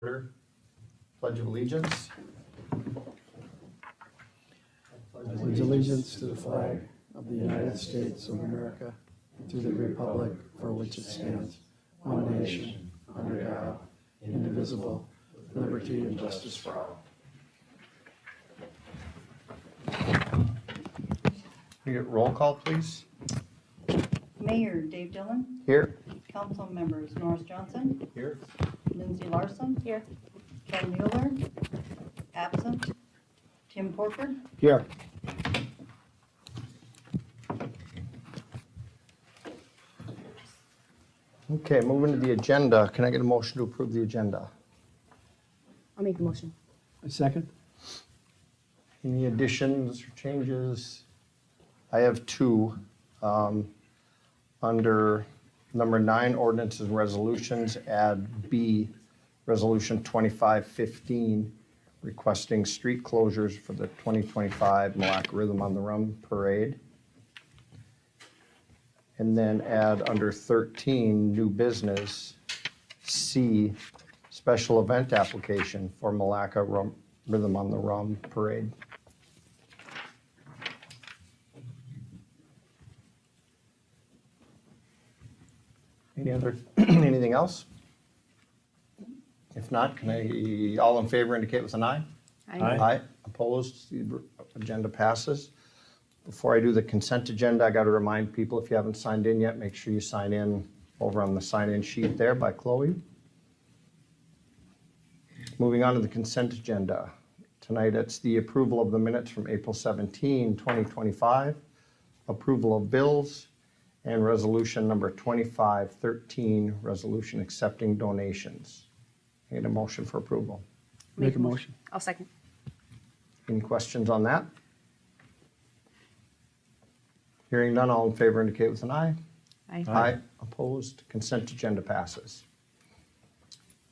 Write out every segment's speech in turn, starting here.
Order. Pledge of allegiance. Pledge allegiance to the flag of the United States of America, to the republic for which it stands, one nation, under God, indivisible, with liberty and justice for all. Can you get roll call, please? Mayor Dave Dillon, Here. council members Norris Johnson, Here. Lindsee Larson. Here. Ken Mueller, absent. Tim Porker. Here. Okay, moving to the agenda. Can I get a motion to approve the agenda? I'll make the motion. A second? Any additions or changes? I have two. Under number 9, ordinances and resolutions, add B, resolution 2515, requesting street closures for the 2025 Milaca Rhythm on the Rum Parade. And then add under 13, new business, C, special event application for Milaca Rhythm on the Rum Parade. Anything else? If not, can I, all in favor indicate with an eye? Aye. Opposed, the agenda passes. Before I do the consent agenda, I got to remind people, if you haven't signed in yet, make sure you sign in over on the sign-in sheet there by Chloe. Moving on to the consent agenda. Tonight, it's the approval of the minutes from April 17, 2025, approval of bills, and resolution number 2513, resolution accepting donations. Need a motion for approval. Make a motion. I'll second. Any questions on that? Hearing none, all in favor indicate with an eye. Aye. Opposed, consent agenda passes.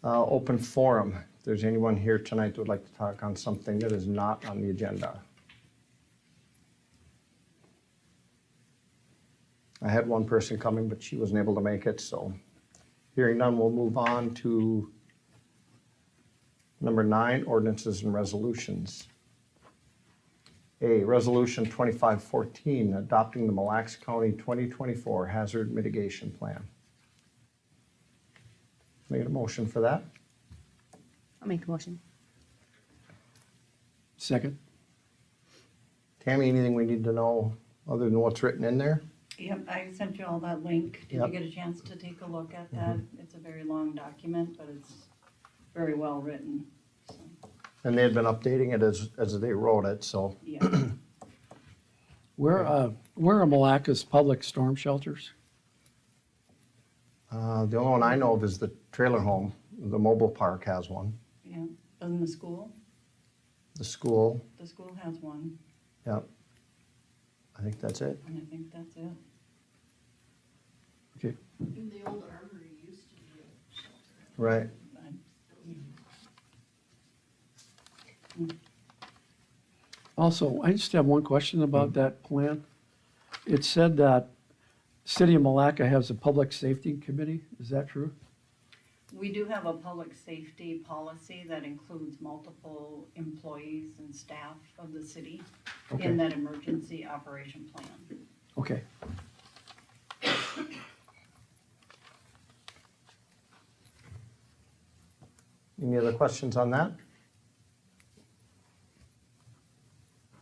Open forum. If there's anyone here tonight that would like to talk on something that is not on the agenda. I had one person coming, but she wasn't able to make it, so hearing none, we'll move on to number 9, ordinances and resolutions. A, resolution 2514, adopting the Mille County 2024 hazard mitigation plan. Make a motion for that. I'll make the motion. Second? Tammy, anything we need to know other than what's written in there? Yep, I sent you all that link. Did Yep. you get a chance to take a look at that? It's a very long document, but it's very well written. So, And they had been updating it as they wrote it, so. yeah. Where are Milaca's public storm shelters? The only one I know of is the trailer home. The mobile park has one. Yeah. And the school The school, has one, yep. I think that's it. and I think that's it. Okay. And the old armory used to be a shelter. Right. Also, I just have one question about that plan. It said that City of Milaca has a public safety committee. Is that true? We do have a public safety policy that includes multiple employees and staff of the city Okay. in that emergency operation plan. Okay. Any other questions on that?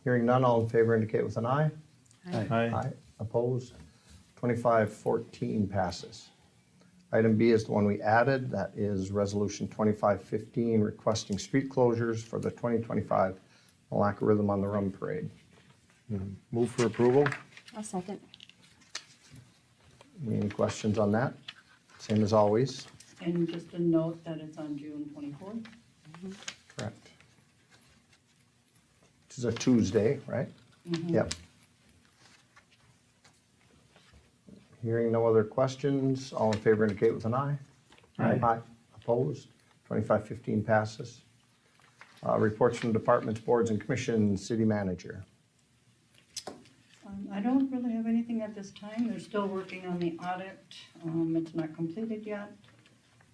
Hearing none, all in favor indicate with an eye. Aye. Opposed? 2514 passes. Item B is the one we added. That is Resolution 2515, requesting street closures for the 2025 Milaca Rhythm on the Rum Parade. Move for approval? I'll second. Any questions on that? Same as always. And just a note that it's on June 24th. Correct. Which is a Tuesday, right? Yep. Hearing no other questions, all in favor indicate with an eye. Aye. Opposed? 2515 passes. Reports from departments, boards, and commissions, city manager. I don't really have anything at this time. They're still working on the audit. It's not completed yet.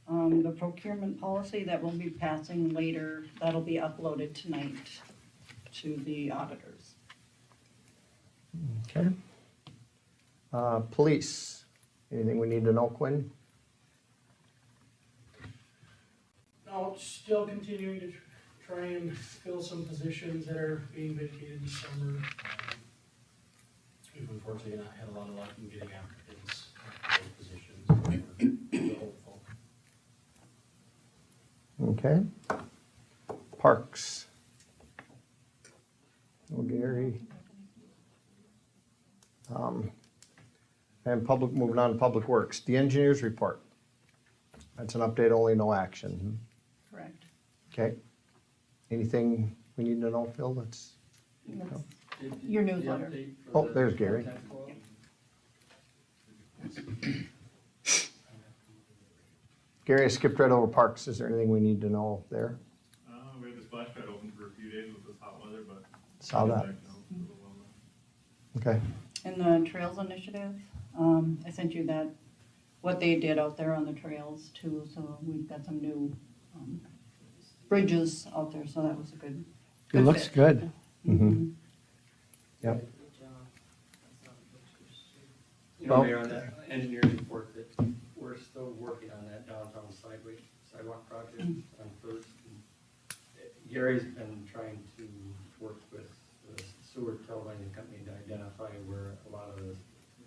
The procurement policy that we'll be passing later, that'll be uploaded tonight to the auditors. Okay. Police, anything we need to know, Quinn? No, still continuing to try and fill some positions that are being vacated this summer. We've unfortunately not had a lot of luck in getting applicants for those positions, but we're still hopeful. Okay. Parks. Oh, Gary. And public, moving on to Public Works, the engineers report. That's an update only, no action. Correct. Okay. Anything we need to know, Phil, that's? That's your newsletter. Oh, there's Gary. Gary, I skipped right over parks. Is there anything we need to know there? We had the splash pad open for a few days with this hot weather, but. Saw that. Okay. In the Trails Initiative, I sent you that, what they did out there on the trails too, so we've got some new, bridges out there, so that was a good. It looks fit. good. Mhm. Yep. You know, Well- Mayor, on that engineering report, that we're still working on that downtown sidewalk project on First. Gary's been trying to work with the sewer telephone company to identify where a lot of the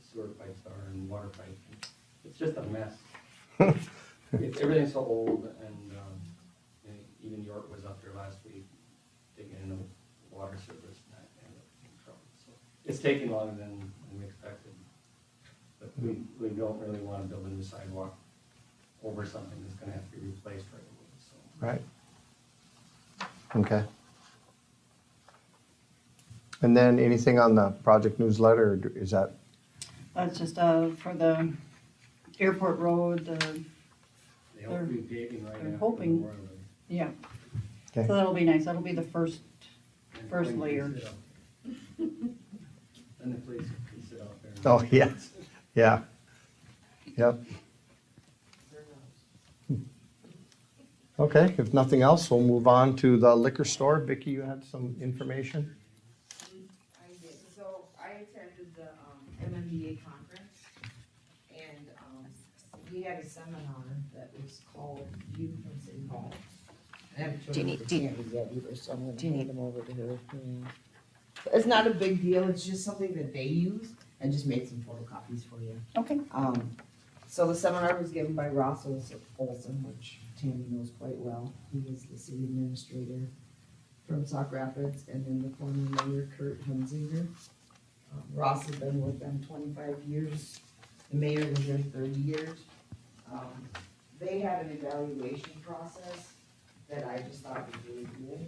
sewer pipes are and water pipes. It's just a mess. Everything's so old, and even York was up there last week digging in the water service, and that ended up in trouble. So it's taking longer than we expected. But we don't really want to build a new sidewalk over something that's gonna have to be replaced right away, so. Right. Okay. And then anything on the project newsletter, or is that, That's just, for the airport road, They hope to be paving right they're after hoping. Memorial Day. yeah, okay, so that'll be nice, that'll be the first And First the police layer. can sit out. Then the police can sit out there. oh, yeah, yeah, yep. Okay, if nothing else, we'll move on to the liquor store. Vicky, you had some information? I did, so I attended the MMDA conference, and we had a seminar that was called Youth from City Hall. I haven't Do you chosen need- the do you- candy yet either, so I'm do you gonna need- hand them over to her. It's not a big deal, it's just something that they use, I just made some photocopies for you. Okay. So the seminar was given by Ross Olson, which Tammy knows quite well. He was the city administrator from Sauk Rapids, and then the former mayor Kurt Hunzinger. Ross has been with them 25 years. The mayor was there 30 years. They had an evaluation process that I just thought was really cool.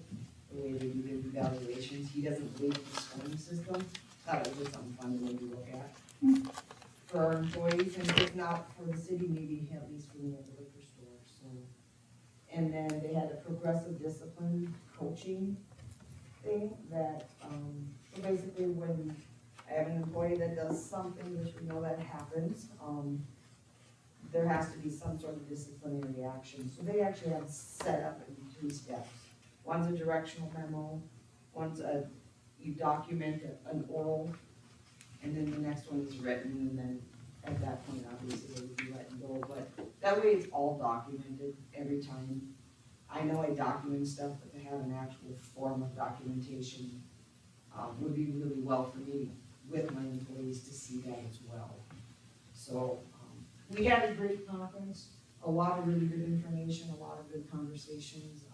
The way they do their evaluations, he doesn't believe in the scoring system. Thought it was just something fun to maybe look at for our employees, and if not for the city, maybe at least for me at the liquor store, so. And then they had a progressive discipline coaching thing that, so basically when I have an employee that does something, which we know that happens, there has to be some sort of disciplinary action. So they actually have set up in 3 steps. One's a directional memo, one's you document an oral, and then the next one is written, and then at that point, obviously, they would be letting go, but that way it's all documented every time. I know I document stuff, but to have an actual form of documentation, would be really well for me with my employees to see that as well. So, we had a great conference, a lot of really good information, a lot of good conversations.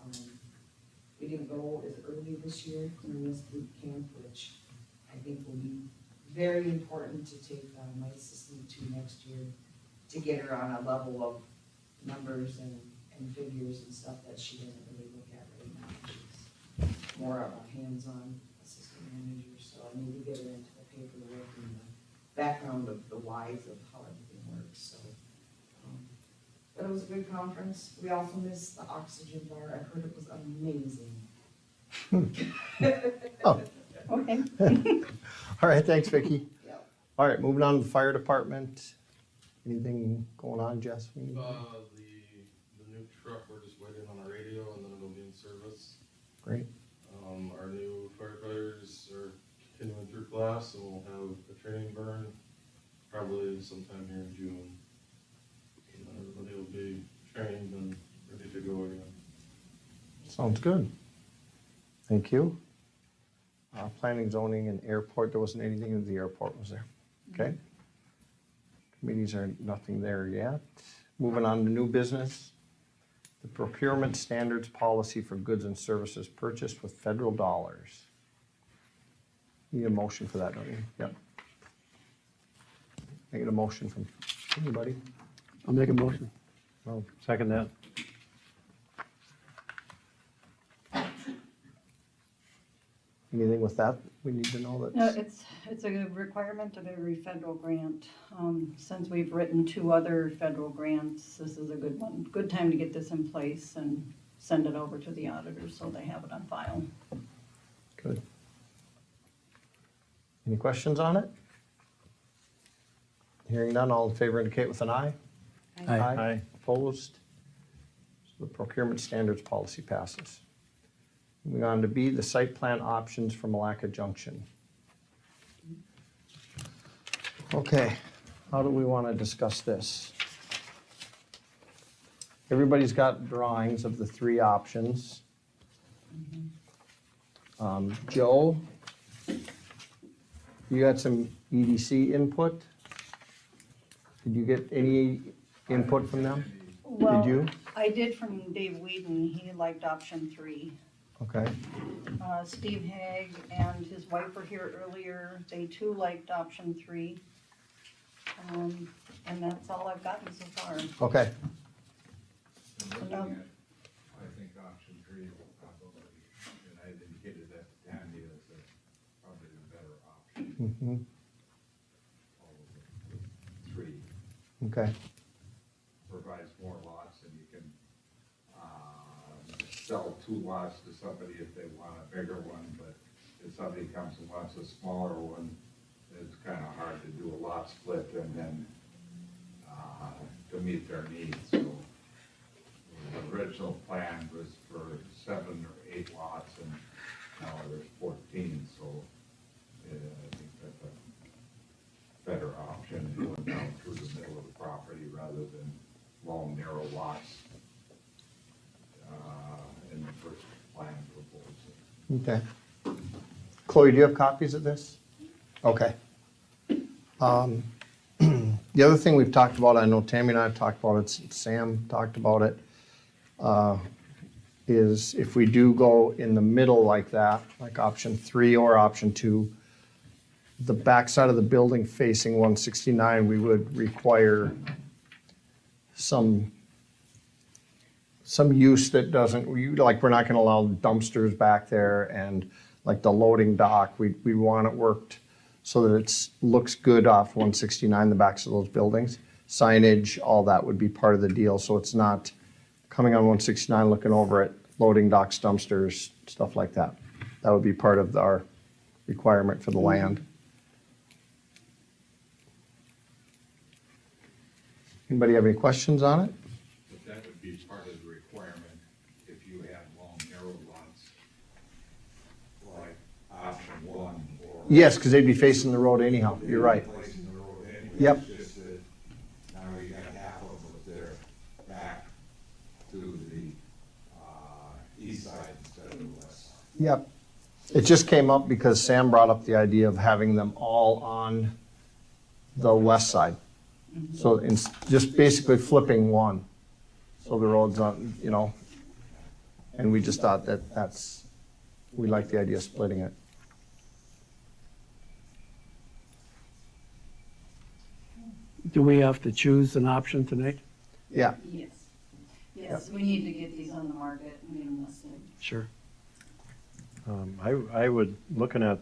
We didn't go as early this year during this boot camp, which I think will be very important to take my assistant to next year, to get her on a level of numbers and figures and stuff that she doesn't really look at right now. She's more of a hands-on assistant manager, so I need to get her into the paperwork and the background of the whys of how everything works, so. But it was a good conference. We also missed the oxygen bar. I heard it was amazing. Oh, Okay. all right, thanks, Vicky. Yep. All right, moving on to the fire department. Anything going on, Jess? The Great. Our new firefighters are continuing through class, and we'll have a training burn probably sometime here in June. And everybody will be trained and ready to go again. Sounds good. Thank you. Planning, zoning, and airport, there wasn't anything in the airport, was there? Okay. Committees are nothing there yet. Moving on to new business. The procurement standards policy for goods and services purchased with federal dollars. Need a motion for that, don't you? Yep. Make it a motion from anybody. I'll make a motion. I'll second that. Anything with that we need to know that? It's a requirement of every federal grant. Since we've written 2 other federal grants, this is a good one. Good time to get this in place and send it over to the auditors so they have it on file. Good. Any questions on it? Hearing none, all in favor indicate with an eye. Aye. Opposed? So the procurement standards policy passes. Moving on to B, the site plan options for Milaca Junction. Okay, how do we want to discuss this? Everybody's got drawings of the 3 options. Joe, you got some EDC input? Did you get any input from them? Well, Did you? I did from Dave Whedon. He liked option 3. Okay, Steve Haig and his wife were here earlier. They too liked option 3. And that's all I've gotten so far. okay. No. I think option 3 will probably, and I indicated that to Tammy, is probably the better option. Mhm. All of the 3 Okay, provides more lots, and you can sell 2 lots to somebody if they want a bigger one, but if somebody comes and wants a smaller one, it's kind of hard to do a lot split and then to meet their needs. So the original plan was for 7 or 8 lots, and now there's 14, so I think that's a better option, going down through the middle of the property rather than long, narrow lots in the first plan proposal. okay. Chloe, do you have copies of this? Okay. The other thing we've talked about, I know Tammy and I have talked about it, Sam talked about it, is if we do go in the middle like that, like option 3 or option 2, the backside of the building facing 169, we would require some use that doesn't, like, we're not gonna allow dumpsters back there, and like the loading dock, we want it worked so that it looks good off 169, the backs of those buildings. Signage, all that would be part of the deal, so it's not coming on 169, looking over at loading docks, dumpsters, stuff like that. That would be part of our requirement for the land. Anybody have any questions on it? But that would be part of the requirement if you had long, narrow lots, like option 1 or. Yes, because they'd be facing the road anyhow, you're right. Placing the road anyway. Yep. It's just that now you got half of them with their back to the east side instead of the west side. Yep. It just came up because Sam brought up the idea of having them all on the west side. So it's just basically flipping one. So the road's on, and we just thought we like the idea of splitting it. Do we have to choose an option tonight? Yeah, Yes. Yes, we need to get these on the market and get them listed. Sure. I would, looking at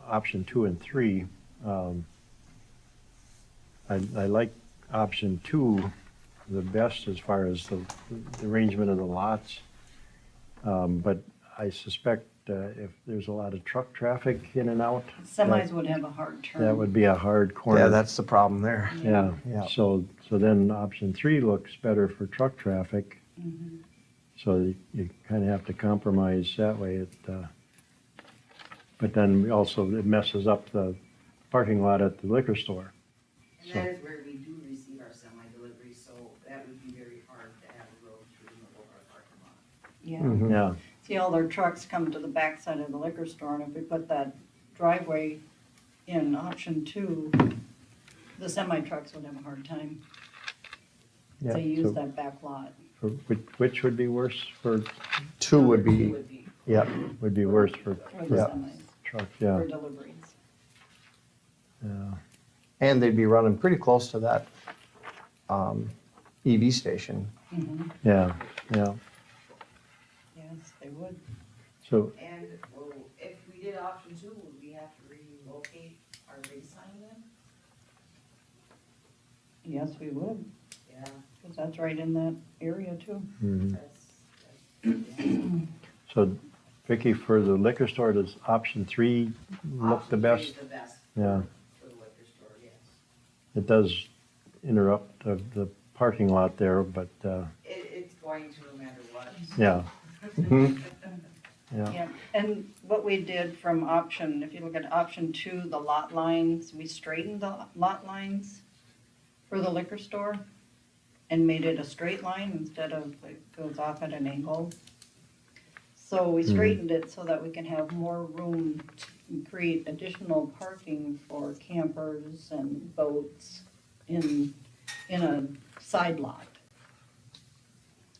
option 2 and 3, I like option 2 the best as far as the arrangement of the lots. But I suspect if there's a lot of truck traffic in and out, Semis would have a hard turn. that would be a hard corner. yeah, that's the problem there. Yeah, Yeah. so then option 3 looks better for truck traffic. So you kind of have to compromise that way. But then also it messes up the parking lot at the liquor store. And that is where we do receive our semi-deliveries, so that would be very hard to have a road through the middle of our parking lot. Yeah. Mhm. Yeah, See, all their trucks come to the backside of the liquor store, and if we put that driveway in option 2, the semi-trucks would have a hard time. yeah. They use So that back lot. which would be worse for, 2 would Number two be, would be yep, would be worse for For the Yeah. semis, trucks, yeah. for deliveries. Yeah. and they'd be running pretty close to that EV station. Mhm. Yeah, yeah. Yes, they would. So, And, well, if we did option 2, would we have to relocate our big sign then? Yes, we would, Yeah, because that's right in that area too. mhm. that's. So Vicky, for the liquor store, does option 3 look the Option 3 best? is the best Yeah, for the liquor store, yes. it does interrupt the parking lot there, but, It's going to no matter what. yeah, Mhm. yeah. Yeah, and what we did from option, if you look at option 2, the lot lines, we straightened the lot lines for the liquor store and made it a straight line instead of it goes off at an angle. So we straightened it so that we can have more room to create additional parking for campers and boats in a side lot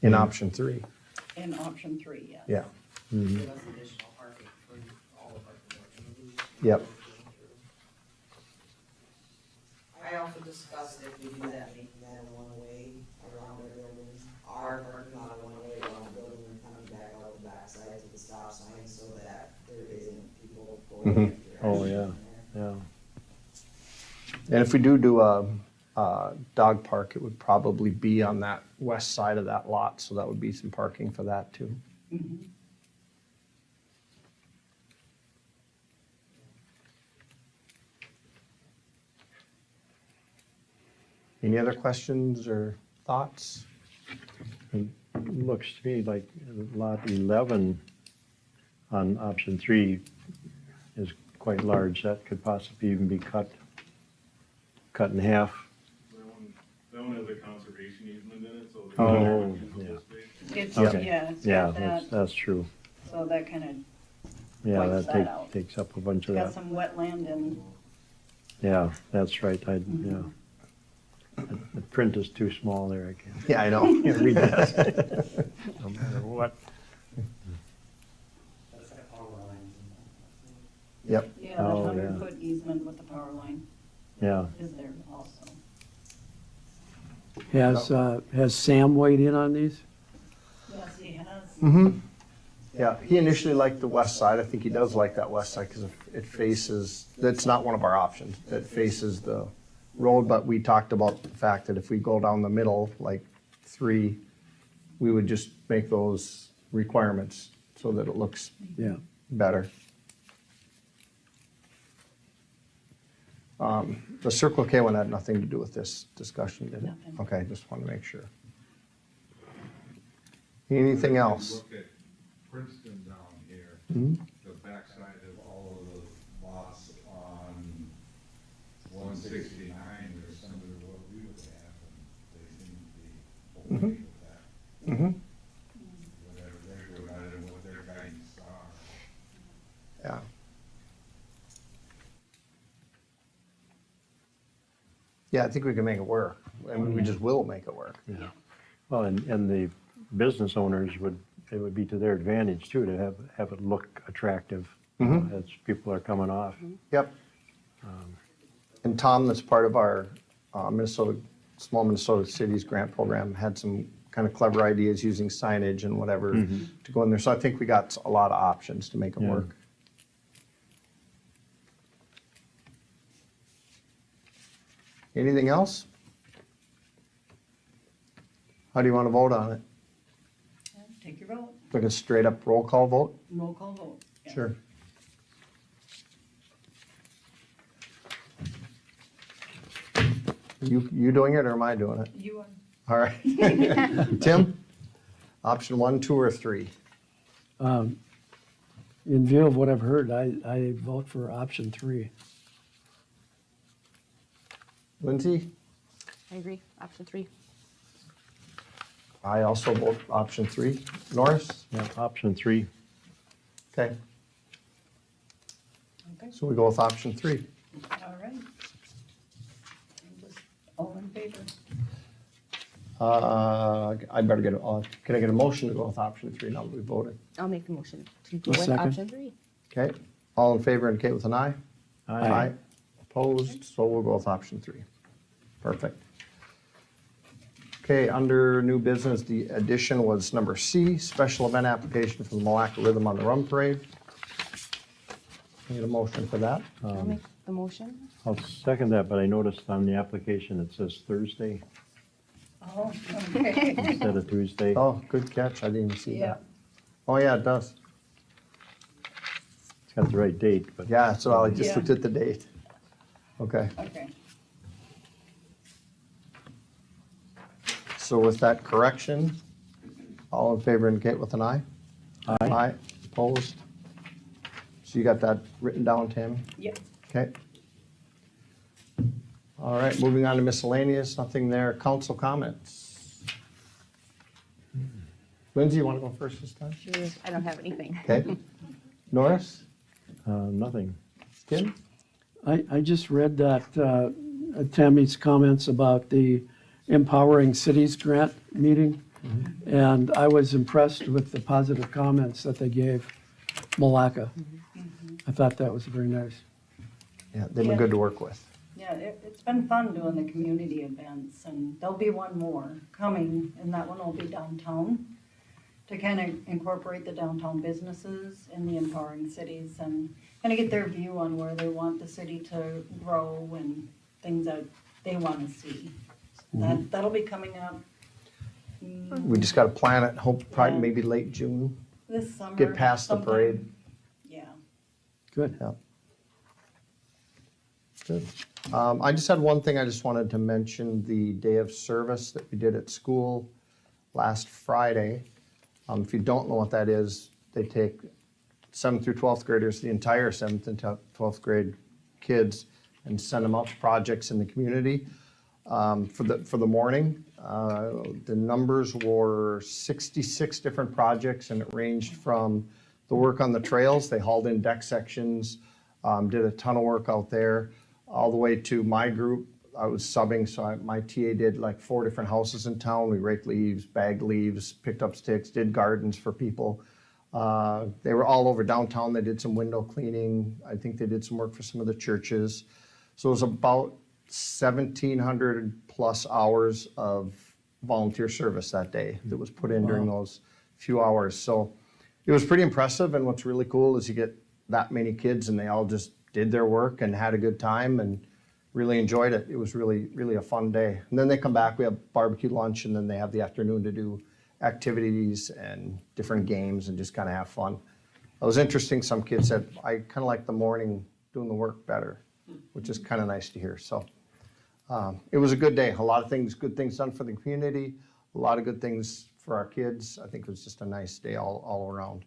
In option 3, in option 3, yes. yeah, Mhm. Give us additional parking for all of our commercial. Yep. I also discussed if we do that, making that a one-way around our building, our parking lot a one-way around the building and coming back out the backside to the stop sign so that there isn't people going Mhm. different Oh, directions yeah. there. Yeah, and if we do a dog park, it would probably be on that west side of that lot, so that would be some parking for that too. Mhm. Any other questions or thoughts? it looks to me like lot 11 on option 3 is quite large. That could possibly even be cut in half. That one has a conservation easement in it, so. there's Oh, no usable yeah. space. It's, Okay. yeah, it's Yeah, got that, that's true. so that kind of Yeah, Wipes that that out. takes up a bunch of got that. some wetland and, Yeah, that's right, yeah. The print is too small there, I can't. Yeah, I know. Can't read that. No matter what. That's got power lines and. Yep, yeah, that Oh, 100-foot easement with the power line Yeah, is there also. Has Sam weighed in on these? Yes, he has. mm-hmm. Yeah, he initially liked the west side. I think he does like that west side because it faces, that's not one of our options. It faces the road, but we talked about the fact that if we go down the middle, like 3, we would just make those requirements so that it looks Yeah. better. The Circle K one had nothing to do with this discussion, did it? Nothing. Okay, just want to make sure. Anything else? Look at Princeton down here, Mhm. the backside of all of the lots on 169 or some of what we would have, and they seem to be okay with that. Mm-hmm. Whatever they're doing, I don't know what their guidance are. Yeah. Yeah, I think we can make it work, and we just will make it work. yeah. Well, and the business owners it would be to their advantage too, to have it look attractive Mhm. as people are coming off. Yep. And Tom, that's part of our Small Minnesota Cities Grant Program, had some kind of clever ideas using signage and whatever to go in there. So I think we got a lot of options to make it Yeah. work. Anything else? How do you want to vote on it? Take your vote, Like a straight up roll call vote? roll call vote. Yeah. Sure. You doing it or am I doing it? You are. All right. Tim? Option 1, 2, or 3? In view of what I've heard, I vote for option 3. Lindsee? I agree, option 3. I also vote option 3. Norris? Yeah, option 3. Okay, Okay, so we go with option 3. all right. All in favor? I better get, can I get a motion to go with option 3 now that we voted? I'll make the motion to go A with second. option 3. Okay, all in favor indicate with an eye. Aye. Opposed, so we'll go with option 3. Perfect. Okay, under new business, the addition was number C, special event application for the Milaca Rhythm on the Rum Parade. Need a motion for that? I'll make the motion. I'll second that, but I noticed on the application it says Thursday Oh, okay. instead of Tuesday. Oh, good catch, I didn't even see Yeah, that. Oh, yeah, it does. It's got the right date, but. Yeah, so I just Yeah. looked at the date. Okay, okay. so with that correction, all in favor indicate with an eye. Aye, opposed. So you got that written down, Tammy? Yep. Okay. All right, moving on to miscellaneous, nothing there. Council comments. Lindsay, you want to go first this time? Sure, I don't have anything. Okay. Norris? Nothing. Tim? I just read that Tammy's comments about the Empowering Cities Grant meeting, and I was impressed with the positive comments that they gave Milaca. I thought that was very nice. Yeah, they've been Yeah. good to work with. Yeah, it's been fun doing the community events, and there'll be one more coming, and that one will be downtown, to kind of incorporate the downtown businesses in the empowering cities and kind of get their view on where they want the city to grow and things that they want to see. That'll be coming up We just got to plan it, hope probably Yeah. maybe late June, this summer. get past the sometime. parade. Yeah. Good. Yeah. Good. I just had one thing I just wanted to mention, the day of service that we did at school last Friday. If you don't know what that is, they take 7th through 12th graders, the entire 7th and 12th grade kids, and send them out to projects in the community. For the morning, the numbers were 66 different projects, and it ranged from the work on the trails, they hauled in deck sections, did a ton of work out there, all the way to my group. I was subbing, so my TA did like 4 different houses in town. We raked leaves, bagged leaves, picked up sticks, did gardens for people. They were all over downtown. They did some window cleaning. I think they did some work for some of the churches. So it was about 1,700 plus hours of volunteer service that day that was put in during those few hours. So it was pretty impressive, and what's really cool is you get that many kids and they all just did their work and had a good time and really enjoyed it. It was really, really a fun day. And then they come back, we have barbecue lunch, and then they have the afternoon to do activities and different games and just kind of have fun. It was interesting, some kids said, I kind of like the morning doing the work better, which is kind of nice to hear. So it was a good day. A lot of things, good things done for the community, a lot of good things for our kids. I think it was just a nice day all around.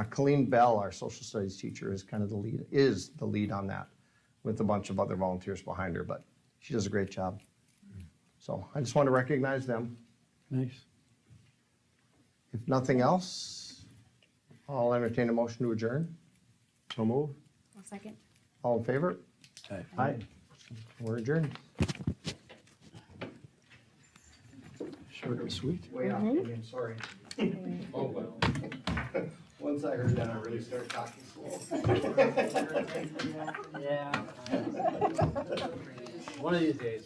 Colleen Bell, our social studies teacher, is kind of the lead on that, with a bunch of other volunteers behind her, but she does a great job. So I just want to recognize them. Nice. If nothing else, I'll entertain a motion to adjourn. So move. I'll second. All in favor? Aye. Aye. We're adjourned. Short and sweet. Way off, again, sorry. Oh, well. Once I heard that, I really started talking slow. Yeah. One of these days.